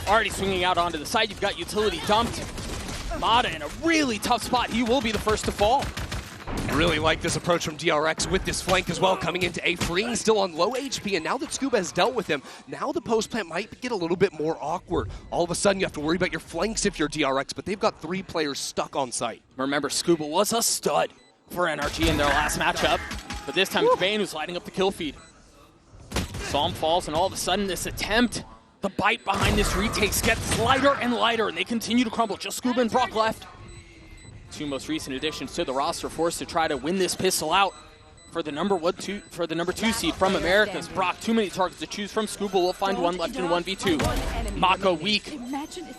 already swinging out onto the side. You've got utility dumped. Mata in a really tough spot. He will be the first to fall. Really like this approach from DRX with this flank as well, coming into A. Freeing still on low HP, and now that Scuba has dealt with him, now the post plant might get a little bit more awkward. All of a sudden you have to worry about your flanks if you're DRX, but they've got 3 players stuck on site. Remember, Scuba was a stud for NRG in their last matchup, but this time Bane was lighting up the kill feed. Psalm falls, and all of a sudden this attempt, the bite behind this retakes gets lighter and lighter, and they continue to crumble. Just Scuba and Brock left. 2 most recent additions to the roster forced to try to win this pistol out for the number 2 seed from Americas. Brock, too many targets to choose from. Scuba will find one left in 1v2. Mako weak.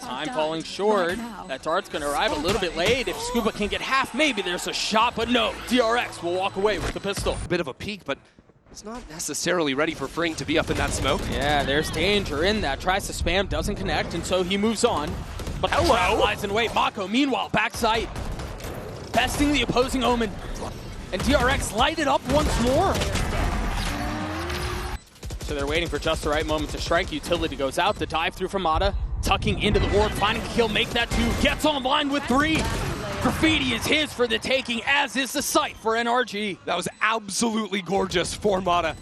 Time falling short. That dart's going to arrive a little bit late. If Scuba can get half, maybe there's a shot, but no. DRX will walk away with the pistol. A bit of a peek, but it's not necessarily ready for Freeing to be up in that smoke. Yeah, there's danger in that. Tries to spam, doesn't connect, and so he moves on. But the trap lies in wait. Mako, meanwhile, backside. Besting the opposing Omen. And DRX light it up once more. So they're waiting for just the right moment to strike. Utility goes out. The dive through from Mata. Tucking into the ward, finding a kill, make that 2. Gets online with 3. Graffiti is his for the taking, as is the sight for NRG. That was absolutely gorgeous for Mata.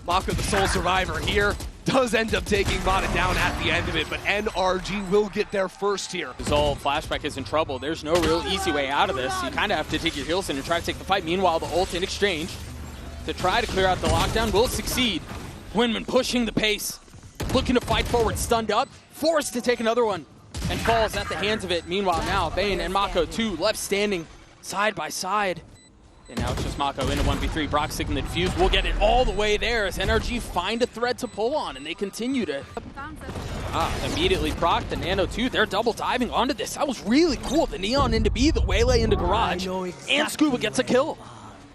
Mako, the sole survivor here, does end up taking Mata down at the end of it, but NRG will get there first here. Zol, Flashback is in trouble. There's no real easy way out of this. You kind of have to take your heels in and try to take the fight. Meanwhile, the ult in exchange to try to clear out the lockdown will succeed. Winman pushing the pace, looking to fight forward, stunned up, forced to take another one, and falls at the hands of it. Meanwhile, now Bane and Mako, 2 left standing side by side. And now it's just Mako in a 1v3. Brock sticking the defuse. We'll get it all the way there as NRG find a thread to pull on, and they continue to immediately proc the Nano 2. They're double diving onto this. That was really cool. The Neon into B, the Waylay into Garage, and Scuba gets a kill.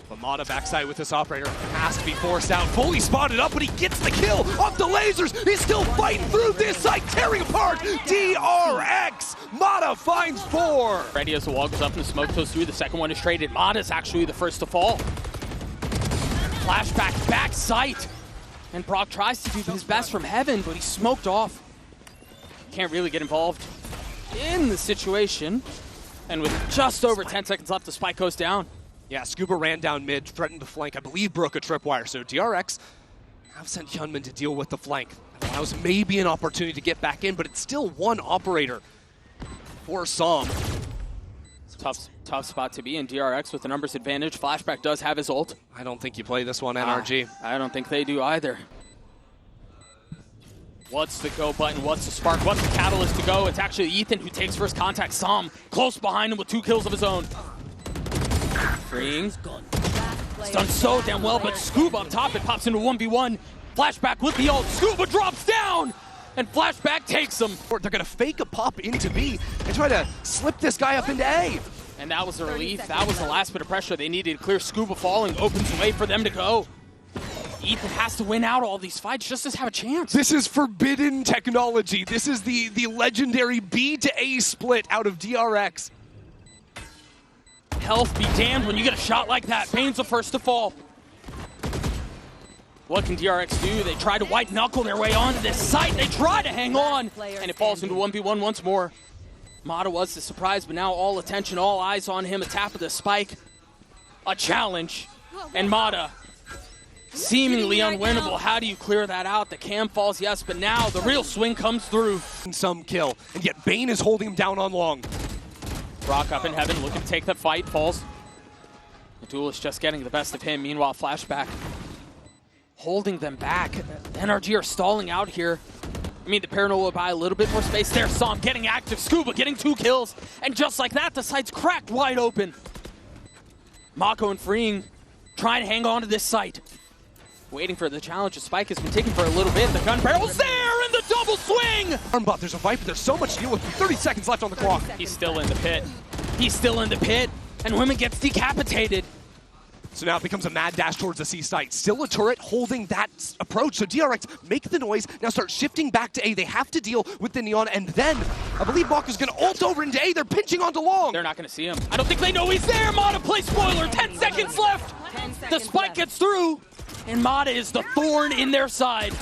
But Mata backside with this operator has to be forced out. Fully spotted up, but he gets the kill off the lasers. He's still fighting through this site, tearing apart DRX. Mata finds 4. Ready as the wall goes up and the smoke goes through. The second one is traded. Mata's actually the first to fall. Flashback back sight. And Brock tries to do his best from heaven, but he's smoked off. Can't really get involved in the situation. And with just over 10 seconds left, the spike goes down. Yeah, Scuba ran down mid, threatened the flank. I believe broke a tripwire. So DRX have sent Hyunmin to deal with the flank. That allows maybe an opportunity to get back in, but it's still one operator for Psalm. Tough spot to be in. DRX with the numbers advantage. Flashback does have his ult. I don't think you play this one, NRG. I don't think they do either. What's the go button? What's the spark? What's the catalyst to go? It's actually Ethan who takes first contact. Psalm close behind him with 2 kills of his own. Freeing. It's done so damn well, but Scuba up top, it pops into 1v1. Flashback with the ult. Scuba drops down, and Flashback takes him. They're going to fake a pop into B and try to slip this guy up into A. And that was the relief. That was the last bit of pressure they needed to clear. Scuba falling opens the way for them to go. Ethan has to win out all these fights just to have a chance. This is forbidden technology. This is the legendary B to A split out of DRX. Health be damned when you get a shot like that. Bane's the first to fall. What can DRX do? They try to white knuckle their way onto this site. They try to hang on, and it falls into 1v1 once more. Mata was the surprise, but now all attention, all eyes on him. A tap of the spike, a challenge, and Mata seemingly unwinnable. How do you clear that out? The cam falls, yes, but now the real swing comes through. Some kill, and yet Bane is holding him down on long. Brock up in heaven, looking to take the fight, falls. The duelist just getting the best of him. Meanwhile, Flashback holding them back. NRG are stalling out here. I mean, the Paranoia will buy a little bit more space there. Psalm getting active, Scuba getting 2 kills. And just like that, the site's cracked wide open. Mako and Freeing trying to hang on to this site. Waiting for the challenge. The spike has been taken for a little bit. The gun barrel's there, and the double swing! Armbot, there's a fight, but there's so much to deal with. 30 seconds left on the clock. He's still in the pit. He's still in the pit, and Women gets decapitated. So now it becomes a mad dash towards the C site. Still a turret holding that approach. So DRX make the noise, now start shifting back to A. They have to deal with the Neon, and then I believe Maka's gonna ult over into A. They're pinching onto long. They're not gonna see him. I don't think they know he's there. Mata plays spoiler, 10 seconds left. The spike gets through, and Mata is the thorn in their side.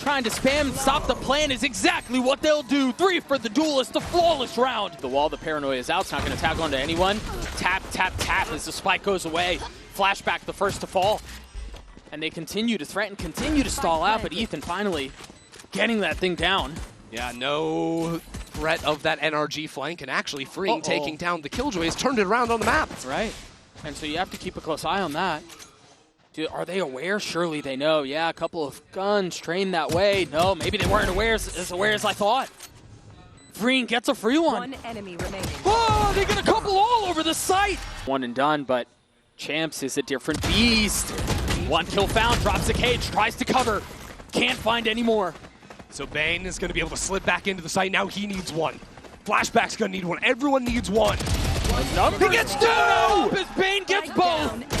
trying to spam and stop the plan is exactly what they'll do. 3 for the Duelist, a flawless round. The wall, the paranoia is out. It's not going to tag onto anyone. Tap, tap, tap as the spike goes away. Flashback, the first to fall. And they continue to threaten, continue to stall out, but Ethan finally getting that thing down. Yeah, no threat of that NRG flank, and actually Freeing taking down the Killjoys, turned it around on the map. Right. And so you have to keep a close eye on that. Are they aware? Surely they know. Yeah, a couple of guns trained that way. No, maybe they weren't as aware as I thought. Freeing gets a free one. One enemy remaining. Oh, they get a couple all over the site. One and done, but Champs is a different beast. 1 kill found, drops the cage, tries to cover. Can't find any more. So Bane is going to be able to slip back into the site. Now he needs one. Flashback's going to need one. Everyone needs one. He gets 2! As Bane gets both.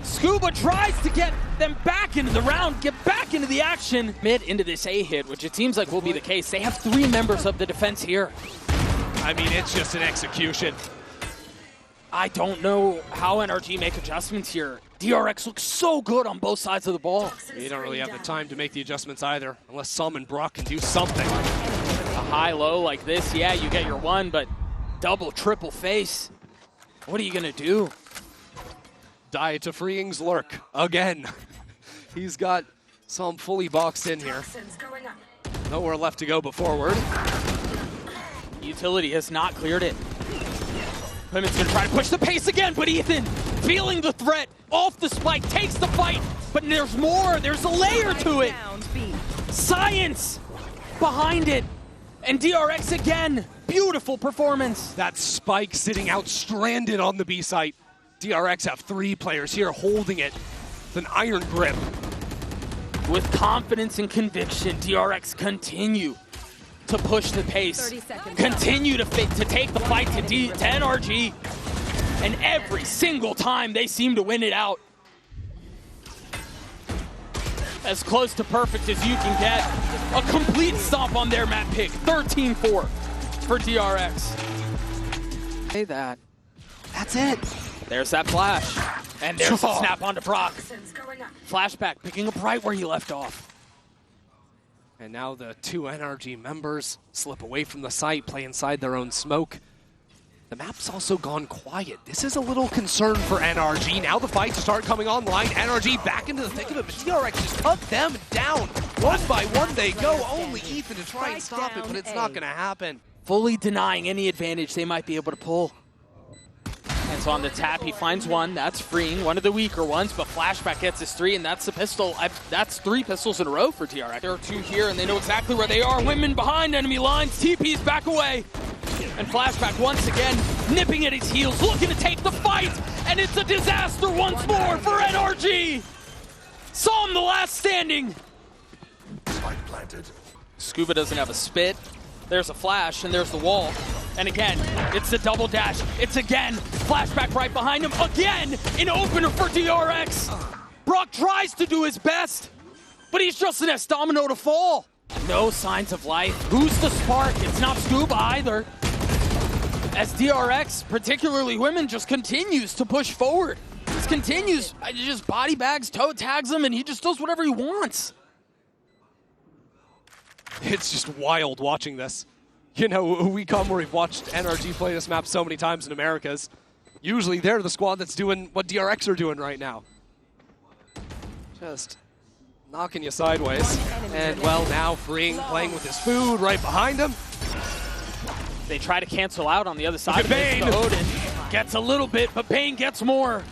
Scuba tries to get them back into the round, get back into the action. Mid into this A hit, which it seems like will be the case. They have 3 members of the defense here. I mean, it's just an execution. I don't know how NRG make adjustments here. DRX looks so good on both sides of the ball. You don't really have the time to make the adjustments either, unless Sam and Brock can do something. A high-low like this, yeah, you get your one, but double, triple face. What are you going to do? Die to Freeing's lurk again. He's got Sam fully boxed in here. Nowhere left to go but forward. Utility has not cleared it. Clement's going to try to push the pace again, but Ethan, feeling the threat, off the spike, takes the fight, but there's more. There's a layer to it. Science behind it. And DRX again, beautiful performance. That spike sitting out stranded on the B site. DRX have 3 players here holding it with an iron grip. With confidence and conviction, DRX continue to push the pace, continue to take the fight to NRG, and every single time they seem to win it out. As close to perfect as you can get. A complete stomp on their map pick, 13-4 for DRX. Say that. That's it. There's that flash. And there's the snap onto Brock. Flashback, picking up right where he left off. And now the 2 NRG members slip away from the site, play inside their own smoke. The map's also gone quiet. This is a little concern for NRG. Now the fights start coming online. NRG back into the thick of it, but DRX just cut them down. One by one they go. Only Ethan to try and stop it, but it's not going to happen. Fully denying any advantage they might be able to pull. And so on the tap, he finds one. That's Freeing, one of the weaker ones, but Flashback gets his 3, and that's the pistol. That's 3 pistols in a row for DRX. There are 2 here, and they know exactly where they are. Women behind enemy lines. TP's back away. And Flashback once again nipping at his heels, looking to take the fight, and it's a disaster once more for NRG. Sam the last standing. Spike planted. Scuba doesn't have a spit. There's a flash, and there's the wall. And again, it's the double dash. It's again, Flashback right behind him. Again, an opener for DRX. Brock tries to do his best, but he's just an S-domino to fall. No signs of life. Who's the spark? It's not Scuba either. As DRX, particularly women, just continues to push forward. Just continues, just body bags, toe tags him, and he just does whatever he wants. It's just wild watching this. You know, we come where we've watched NRG play this map so many times in Americas. Usually they're the squad that's doing what DRX are doing right now. Just knocking you sideways. And, well, now Freeing playing with his food right behind him. They try to cancel out on the other side. Look at Bane. Odin gets a little bit, but Bane gets more.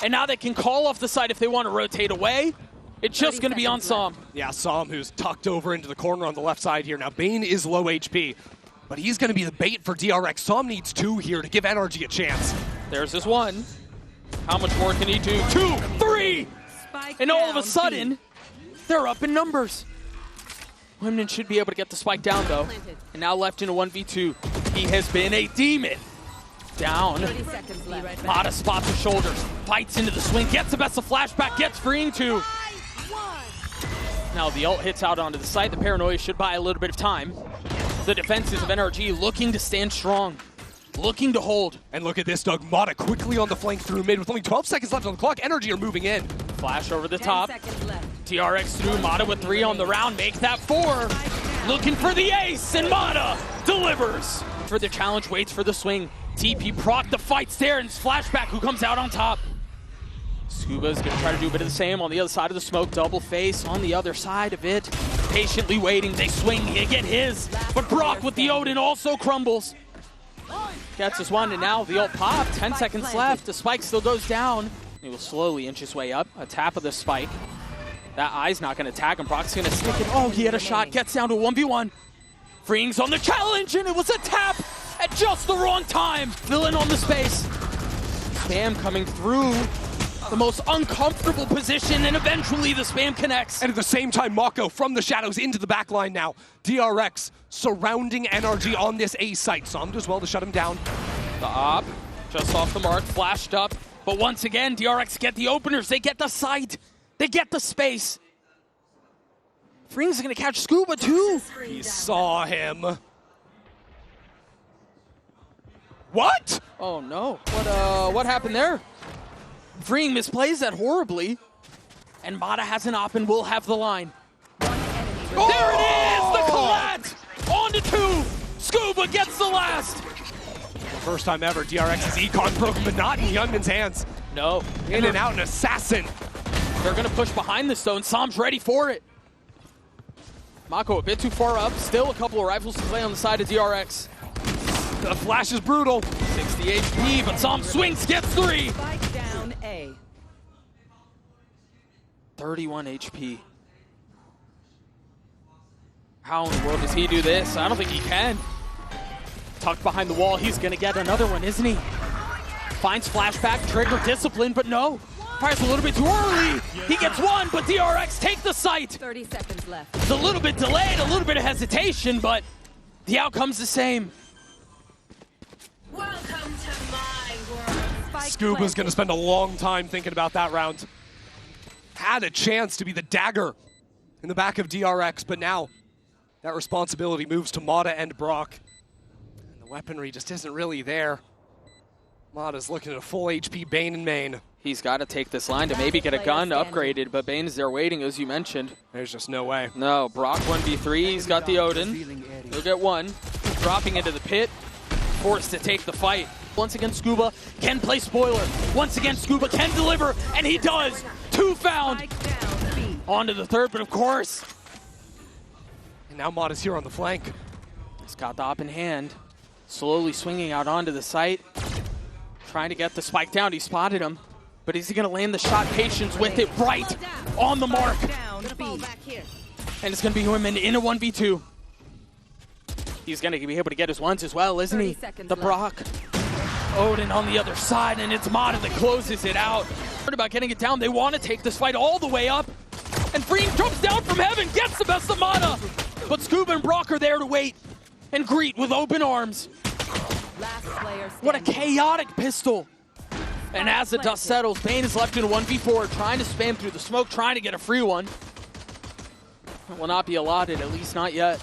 And now they can call off the side if they want to rotate away. It's just going to be on Sam. Yeah, Sam, who's tucked over into the corner on the left side here. Now, Bane is low HP, but he's going to be the bait for DRX. Sam needs 2 here to give NRG a chance. There's this one. How much more can he do? 2, 3! And all of a sudden, they're up in numbers. Women should be able to get the spike down, though. And now left in a 1v2. He has been a demon. Down. A lot of spots of shoulders. Fights into the swing. Gets the best of Flashback. Gets Freeing 2. Now the ult hits out onto the side. The paranoia should buy a little bit of time. The defenses of NRG looking to stand strong. Looking to hold. And look at this, Doug. Mata quickly on the flank through mid with only 12 seconds left on the clock. NRG are moving in. Flash over the top. DRX through, Mata with 3 on the round, make that 4. Looking for the ace, and Mata delivers. For the challenge, waits for the swing. TP proc the fights there, and it's Flashback who comes out on top. Scuba's gonna try to do a bit of the same on the other side of the smoke, double face on the other side of it. Patiently waiting, they swing, they get his, but Brock with the Odin also crumbles. Gets us one, and now the ult pop, 10 seconds left, the spike still goes down. He will slowly inch his way up, a tap of the spike. That eye's not gonna tag him, Brock's gonna stick it. Oh, he had a shot, gets down to 1v1. Freeing's on the challenge, and it was a tap at just the wrong time. Villain on the space. Spam coming through the most uncomfortable position, and eventually the spam connects. And at the same time, Mako from the shadows into the back line now. DRX surrounding NRG on this A site. Som does well to shut him down. The op, just off the mark, flashed up. But once again, DRX get the openers, they get the site, they get the space. Freeing's gonna catch Scuba too. He saw him. What? Oh no, what happened there? Freeing misplays that horribly. And Mata has an op and will have the line. Oh! There it is, the collat! On to 2, Scuba gets the last. First time ever, DRX's econ broken, but not in Youngman's hands. No. In and out, an assassin. They're gonna push behind this though, and Som's ready for it. Mako a bit too far up, still a couple of rifles to play on the side of DRX. The flash is brutal. 60 HP, but Som swings, gets 3. Spike down A. 31 HP. How in the world does he do this? I don't think he can. Tucked behind the wall, he's gonna get another one, isn't he? Finds Flashback, trigger discipline, but no. Fires a little bit too early. He gets 1, but DRX take the site. 30 seconds left. It's a little bit delayed, a little bit of hesitation, but the outcome's the same. Welcome to my world. Scuba's gonna spend a long time thinking about that round. Had a chance to be the dagger in the back of DRX, but now that responsibility moves to Mata and Brock. And the weaponry just isn't really there. Mata's looking at a full HP Bane and main. He's got to take this line to maybe get a gun upgraded, but Bane is there waiting, as you mentioned. There's just no way. No, Brock 1v3, he's got the Odin. He'll get 1, dropping into the pit, forced to take the fight. Once again, Scuba can play spoiler. Once again, Scuba can deliver, and he does. 2 found. On to the 3rd, but of course. And now Mata's here on the flank. He's got the op in hand, slowly swinging out onto the site. Trying to get the spike down, he spotted him. But is he gonna land the shot? Patience with it, right on the mark. And it's gonna be him in a 1v2. He's gonna be able to get his ones as well, isn't he? The Brock. Odin on the other side, and it's Mata that closes it out. Heard about getting it down, they want to take this fight all the way up. And Freeing jumps down from heaven, gets the best of Mata. But Scuba and Brock are there to wait and greet with open arms. What a chaotic pistol. And as the dust settles, Bane is left in a 1v4, trying to spam through the smoke, trying to get a free one. It will not be allotted, at least not yet.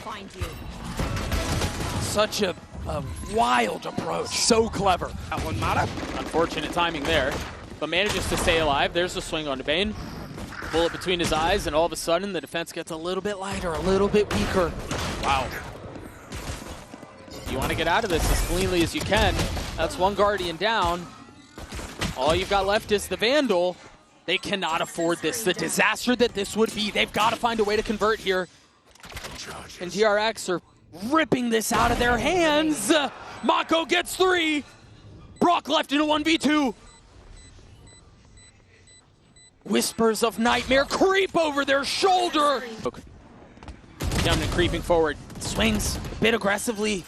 Find you. Such a wild approach. So clever. That one, Mata. Unfortunate timing there, but manages to stay alive. There's the swing on Bane. Bullet between his eyes, and all of a sudden the defense gets a little bit lighter, a little bit weaker. Wow. You want to get out of this as cleanly as you can. That's 1 Guardian down. All you've got left is the Vandal. They cannot afford this. The disaster that this would be. They've got to find a way to convert here. And DRX are ripping this out of their hands. Mako gets 3. Brock left in a 1v2. Whispers of nightmare creep over their shoulder. Down and creeping forward. Swings a bit aggressively.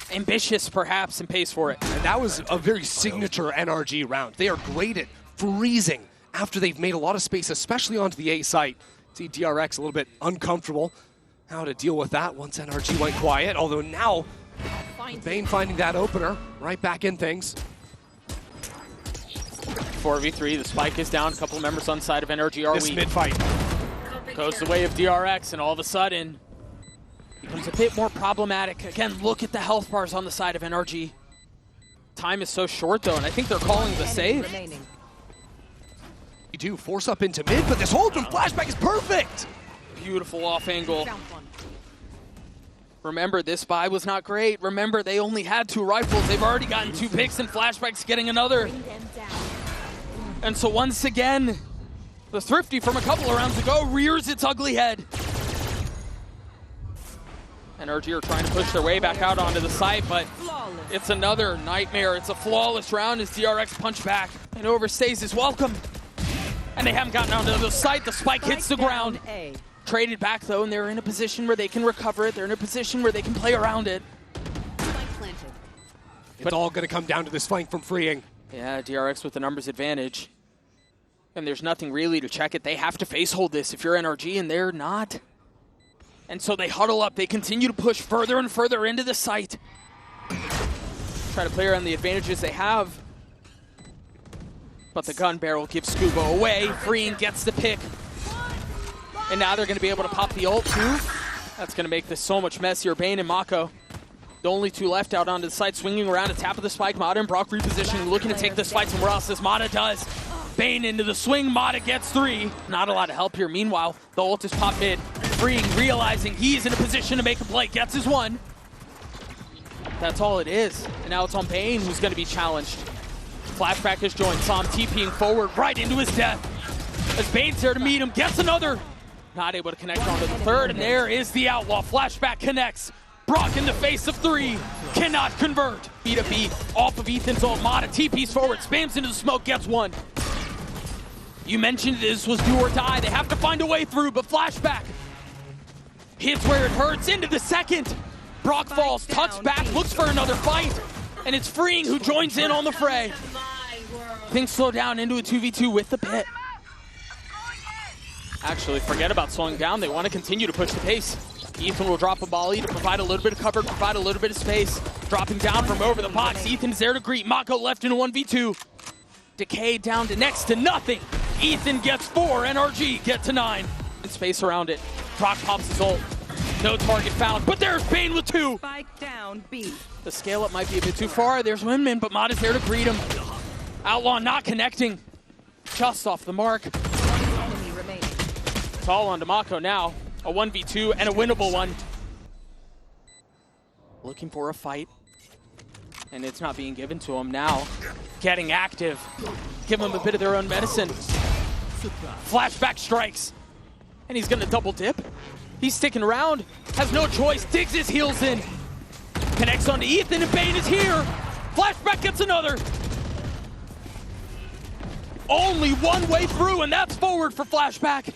Ambitious, perhaps, and pays for it. And that was a very signature NRG round. They are great at freezing after they've made a lot of space, especially onto the A site. See DRX a little bit uncomfortable. How to deal with that once NRG went quiet, although now Bane finding that opener, right back in things. 4v3, the spike is down, a couple of members on the side of NRG are This weak. mid-fight. Goes the way of DRX, and all of a sudden, becomes a bit more problematic. Again, look at the health bars on the side of NRG. Time is so short, though, and I think they're calling the save. 2v2, force up into mid, but this hold from Flashback is perfect! Beautiful off angle. Remember, this buy was not great. Remember, they only had 2 rifles. They've already gotten 2 picks, and Flashback's getting another. And so once again, the Thrifty from a couple of rounds ago rears its ugly head. NRG are trying to push their way back out onto the site, but it's another nightmare. It's a flawless round as DRX punch back and overstays his welcome. And they haven't gotten onto the site. The spike hits the ground. Traded back though, and they're in a position where they can recover it. They're in a position where they can play around it. It's all going to come down to this flank from Freeing. Yeah, DRX with the numbers advantage. And there's nothing really to check it. They have to face hold this if you're NRG, and they're not. And so they huddle up. They continue to push further and further into the site. Try to play around the advantages they have. But the gun barrel gives Scuba away. Freeing gets the pick. And now they're going to be able to pop the ult too. That's going to make this so much messier. Bane and Mako, the only 2 left out onto the site, swinging around at tap of the spike. Mata and Brock repositioning, looking to take this fight somewhere else as Mata does. Bane into the swing, Mata gets 3. Not a lot of help here. Meanwhile, the ult is popped mid. Freeing, realizing he's in a position to make a play, gets his 1. That's all it is. And now it's on Bane, who's going to be challenged. Flashback has joined. Saw him TPing forward right into his death. As Bane's there to meet him, gets another. Not able to connect onto the 3rd, and there is the outlaw. Flashback connects. Brock in the face of 3. Cannot convert. B2B off of Ethan's ult. Mata TPs forward, spams into the smoke, gets 1. You mentioned this was do or die. They have to find a way through, but Flashback hits where it hurts into the 2nd. Brock falls, tucks back, looks for another fight, and it's Freeing who joins in on the fray. Things slow down into a 2v2 with the pit. Actually, forget about slowing down. They want to continue to push the pace. Ethan will drop a volley to provide a little bit of cover, provide a little bit of space. Dropping down from over the box. Ethan's there to greet. Mako left in a 1v2. Decay down to next to nothing. Ethan gets 4. NRG get to 9. And space around it. Brock pops his ult. No target found, but there's Bane with 2. Spike down, B. The scale up might be a bit too far. There's Winman, but Mata's there to greet him. Outlaw not connecting. Just off the mark. Enemy remaining. It's all on to Mako now. A 1v2 and a winnable one. Looking for a fight. And it's not being given to him now. Getting active. Give them a bit of their own medicine. Flashback strikes. And he's gonna double dip. He's sticking around. Has no choice. Digs his heels in. Connects onto Ethan, and Bane is here. Flashback gets another. Only one way through, and that's forward for Flashback.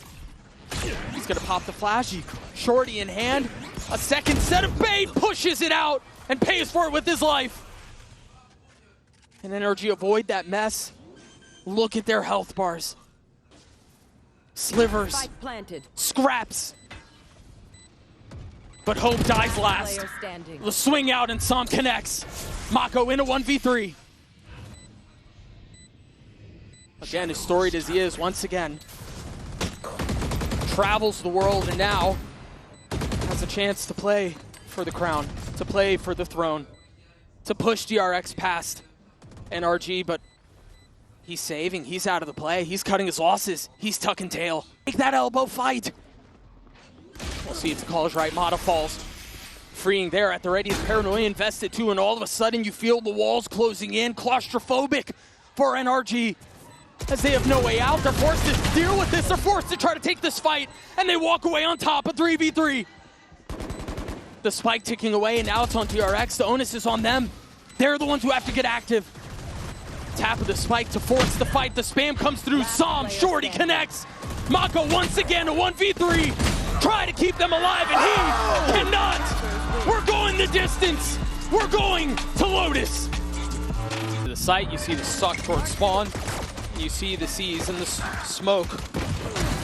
He's gonna pop the flash. Shorty in hand. A second set of Bane pushes it out and pays for it with his life. And NRG avoid that mess. Look at their health bars. Slivers. Spike planted. Scraps. But hope dies last. Player standing. The swing out and Sam connects. Mako in a 1v3. Again, as storied as he is, once again, travels the world and now has a chance to play for the crown, to play for the throne, to push DRX past NRG, but he's saving, he's out of the play, he's cutting his losses, he's tucking tail. Take that elbow fight. We'll see if the call is right. Mata falls. Freeing there at the ready. His paranoia invested too, and all of a sudden you feel the walls closing in. Claustrophobic for NRG. As they have no way out, they're forced to deal with this. They're forced to try to take this fight, and they walk away on top of 3v3. The spike ticking away, and now it's on DRX. The onus is on them. They're the ones who have to get active. Tap of the spike to force the fight. The spam comes through. Sam, Shorty connects. Mako once again a 1v3. Try to keep them alive, and he cannot. We're going the distance. We're going to Lotus. To the site, you see the suck towards spawn. You see the C's and the smoke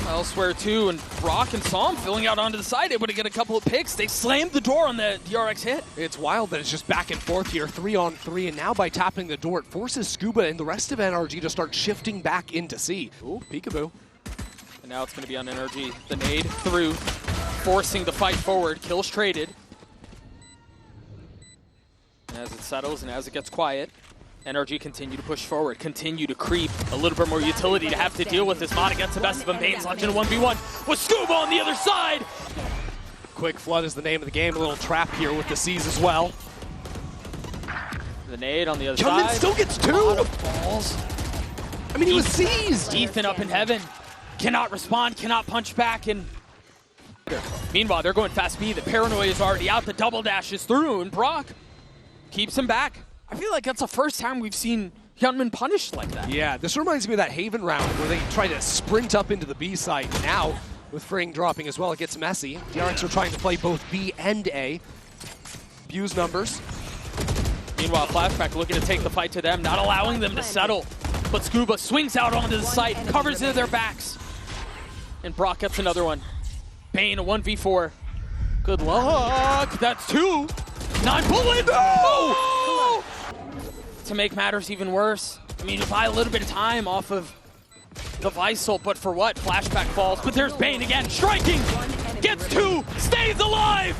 elsewhere too, and Brock and Sam filling out onto the side, able to get a couple of picks. They slammed the door on the DRX hit. It's wild that it's just back and forth here, 3-on-3, and now by tapping the door, it forces Scuba and the rest of NRG to start shifting back into C. Ooh, peekaboo. And now it's going to be on NRG. The nade through, forcing the fight forward. Kills traded. And as it settles and as it gets quiet, NRG continue to push forward, continue to creep. A little bit more utility to have to deal with as Mata gets the best of him. Bane's left in a 1v1 with Scuba on the other side. Quick Flood is the name of the game. A little trap here with the C's as well. The nade on the other Youngman side. still gets two. Balls. I mean, he was seized. Ethan up in heaven. Cannot respond, cannot punch back. And meanwhile, they're going fast speed. The paranoia is already out. The double dash is through, and Brock keeps him back. I feel like that's the first time we've seen Hyunmin punished like that. Yeah, this reminds me of that Haven round where they try to sprint up into the B site. Now, with Fring dropping as well, it gets messy. DRX are trying to play both B and A. Abuse numbers. Meanwhile, Flashback looking to take the fight to them, not allowing them to settle. But Scuba swings out onto the site, covers into their backs. And Brock gets another one. Bane, a 1v4. Good luck. That's 2. 9 bullets. No! To make matters even worse, I mean, you buy a little bit of time off of the Visal, but for what? Flashback falls, but there's Bane again, striking! Gets 2, stays alive!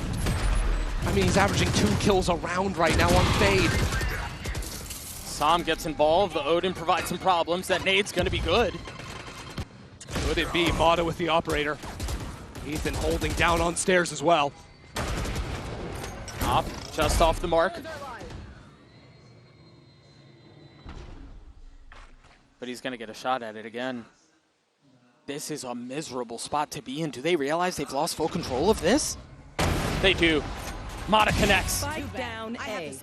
I mean, he's averaging 2 kills a round right now on Fade. Sam gets involved, the Odin provides some problems, that nade's gonna be good. Could it be Mata with the operator? Ethan holding down on stairs as well. Up, just off the mark. But he's gonna get a shot at it again. This is a miserable spot to be in. Do they realize they've lost full control of this? They do. Mata connects. Spike down A.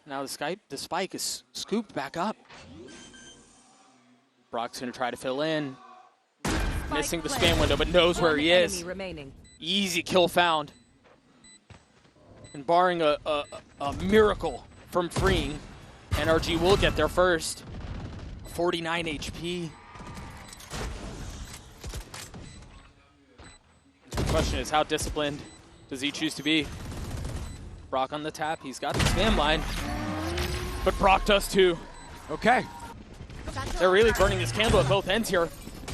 Now the spike is scooped back up. Brock's gonna try to fill in. Missing the spam window, but knows where he is. Easy kill found. And barring a miracle from freeing, NRG will get there first. 49 HP. The question is, how disciplined does he choose to be? Brock on the tap, he's got the spam line. But Brock does too. Okay. They're really burning this candle at both ends here.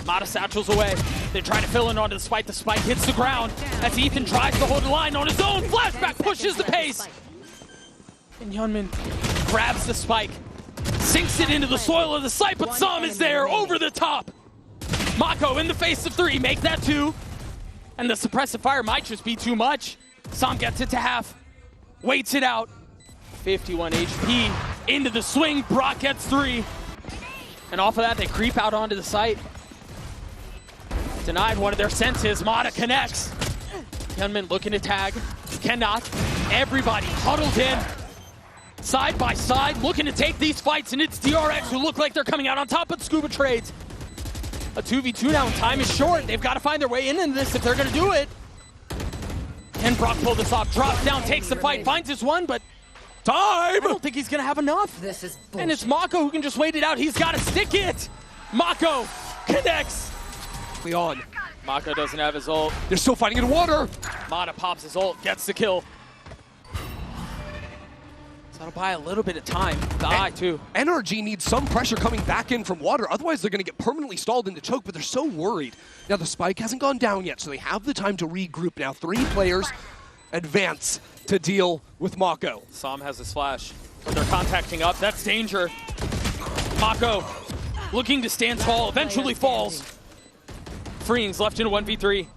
Mata satchels away. They try to fill in onto the spike. The spike hits the ground as Ethan tries to hold the line on his own. Flashback pushes the pace. And Hyunmin grabs the spike, sinks it into the soil of the site, but Sam is there over the top. Mako in the face of 3, make that 2. And the suppressive fire might just be too much. Sam gets it to half, waits it out. 51 HP into the swing. Brock gets 3. And off of that, they creep out onto the site. Denied one of their senses. Mata connects. Hyunmin looking to tag. Cannot. Everybody huddled in. Side by side, looking to take these fights, and it's DRX who look like they're coming out on top, but Scuba trades. A 2v2 now, and time is short. They've got to find their way into this if they're going to do it. Can Brock pull this off? Drops down, takes the fight, finds his one, but time! I don't think he's going to have enough. This is bullshit. And it's Mako who can just wait it out. He's got to stick it. Mako connects. On. Mako doesn't have his ult. They're still fighting in water. Mata pops his ult, gets the kill. So that'll buy a little bit of time. The eye, too. NRG needs some pressure coming back in from water, otherwise they're going to get permanently stalled into choke, but they're so worried. Now the spike hasn't gone down yet, so they have the time to regroup now. 3 players advance to deal with Mako. Sam has his flash, but they're contacting up. That's danger. Mako looking to stand tall, eventually falls. Freeing's left in a 1v3.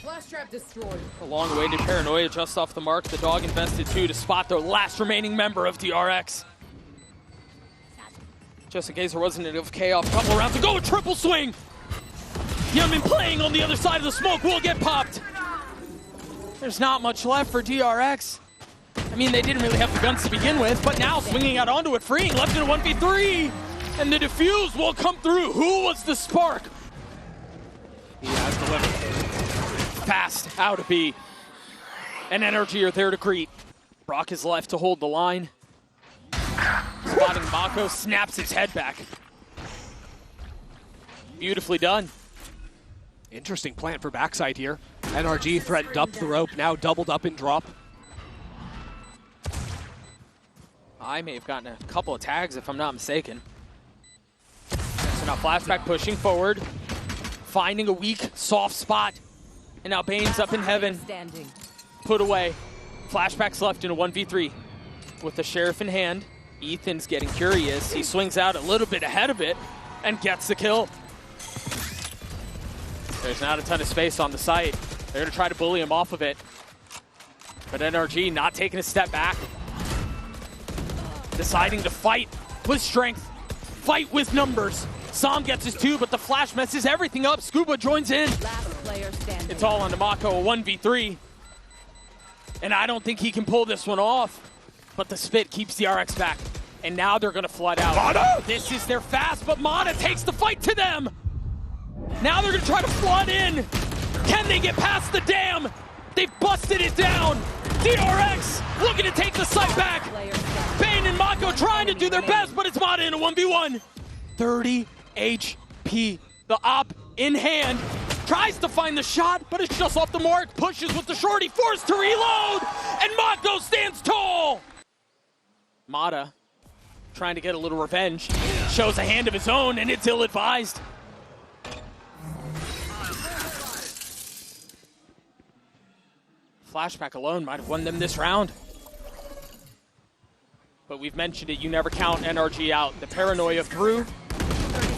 Flash trap destroyed. A long-awaited paranoia just off the mark. The dog invested 2 to spot the last remaining member of DRX. Just in case there wasn't enough chaos, a couple rounds to go, a triple swing! Hyunmin playing on the other side of the smoke will get popped. There's not much left for DRX. I mean, they didn't really have the guns to begin with, but now swinging out onto it, Freeing left in a 1v3. And the defuse will come through. Who was the spark? He has delivered. Fast out of B. And NRG are there to greet. Brock is left to hold the line. Spotting Mako, snaps his head back. Beautifully done. Interesting plant for backside here. NRG threatened up the rope, now doubled up in drop. I may have gotten a couple of tags if I'm not mistaken. So now Flashback pushing forward, finding a weak, soft spot. And now Bane's up in heaven, put away. Flashback's left in a 1v3 with the Sheriff in hand. Ethan's getting curious. He swings out a little bit ahead of it and gets the kill. There's not a ton of space on the site. They're going to try to bully him off of it. But NRG not taking a step back. Deciding to fight with strength. Fight with numbers. Sam gets his 2, but the flash messes everything up. Scuba joins in. Last player standing. It's all on Mako, a 1v3. And I don't think he can pull this one off. But the spit keeps DRX back. And now they're going to flood out. Mata! This is their fast, but Mata takes the fight to them. Now they're going to try to flood in. Can they get past the dam? They've busted it down. DRX looking to take the site back. Bane and Mako trying to do their best, but it's Mata in a 1v1. 30 HP. The op in hand. Tries to find the shot, but it's just off the mark. Pushes with the shorty, forced to reload. And Mako stands tall. Mata trying to get a little revenge. Shows a hand of his own, and it's ill-advised. Flashback alone might have won them this round. But we've mentioned it, you never count NRG out. The paranoia through.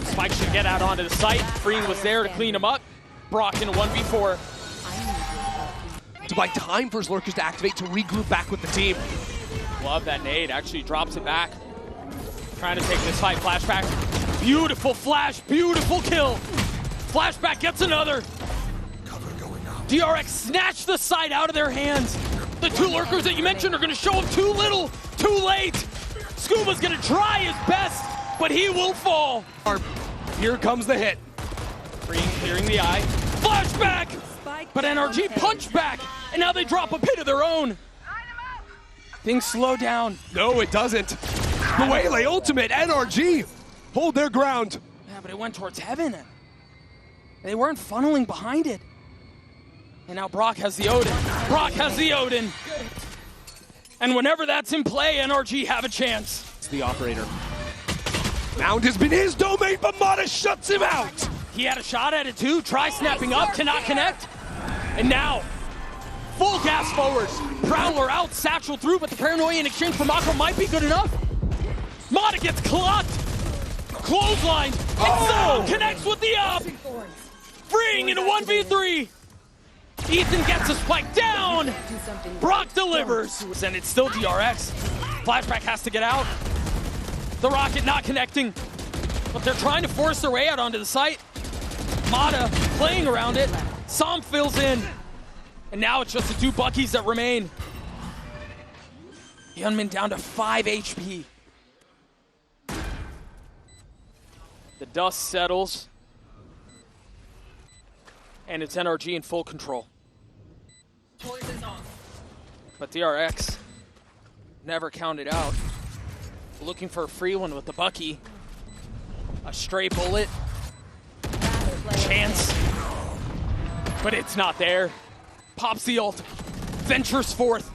Spike should get out onto the site. Freen was there to clean him up. Brock in a 1v4. To buy time for his lurkers to activate to regroup back with the team. Love that nade, actually drops it back. Trying to take this fight, Flashback. Beautiful flash, beautiful kill. Flashback gets another. Cover going out. DRX snatched the site out of their hands. The 2 lurkers that you mentioned are going to show up too little, too late. Scuba's going to try his best, but he will fall. Here comes the hit. Freen clearing the eye. Flashback! But NRG punch back, and now they drop a pit of their own. Things slow down. No, it doesn't. The Waylay ultimate, NRG, hold their ground. Yeah, but it went towards heaven. They weren't funneling behind it. And now Brock has the Odin. Brock has the Odin. And whenever that's in play, NRG have a chance. It's the operator. Mound has been his domain, but Mata shuts him out. He had a shot at it too. Try snapping up, cannot connect. And now, full gas forward. Prowler out, satchel through, but the paranoia in exchange for Mako might be good enough. Mata gets clocked. Clotheslined. And connects with the up. Freeing in a 1v3. Ethan gets a spike down. Brock delivers. And it's still DRX. Flashback has to get out. The rocket not connecting. But they're trying to force their way out onto the site. Mata playing around it. Sam fills in. And now it's just the 2 Buckies that remain. Hyunmin down to 5 HP. The dust settles. And it's NRG in full control. But DRX never counted out. Looking for a free one with the Bucky. A stray bullet. Chance. But it's not there. Pops the ult. Ventures forth.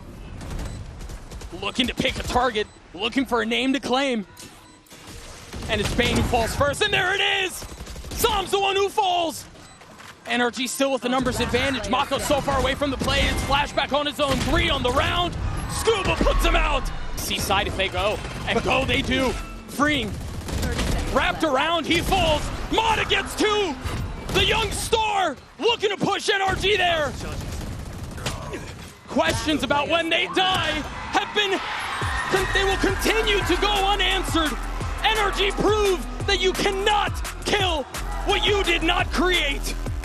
Looking to pick a target. Looking for a name to claim. And it's Bane who falls first. And there it is! Sam's the one who falls! NRG still with the numbers advantage. Mako's so far away from the play. It's Flashback on his own. 3 on the round. Scuba puts him out. Seaside if they go. And go they do. Freeing. Wrapped around. He falls. Mata gets 2. The young star looking to push NRG there. Questions about when they die have been, they will continue to go unanswered. NRG proved that you cannot kill what you did not create.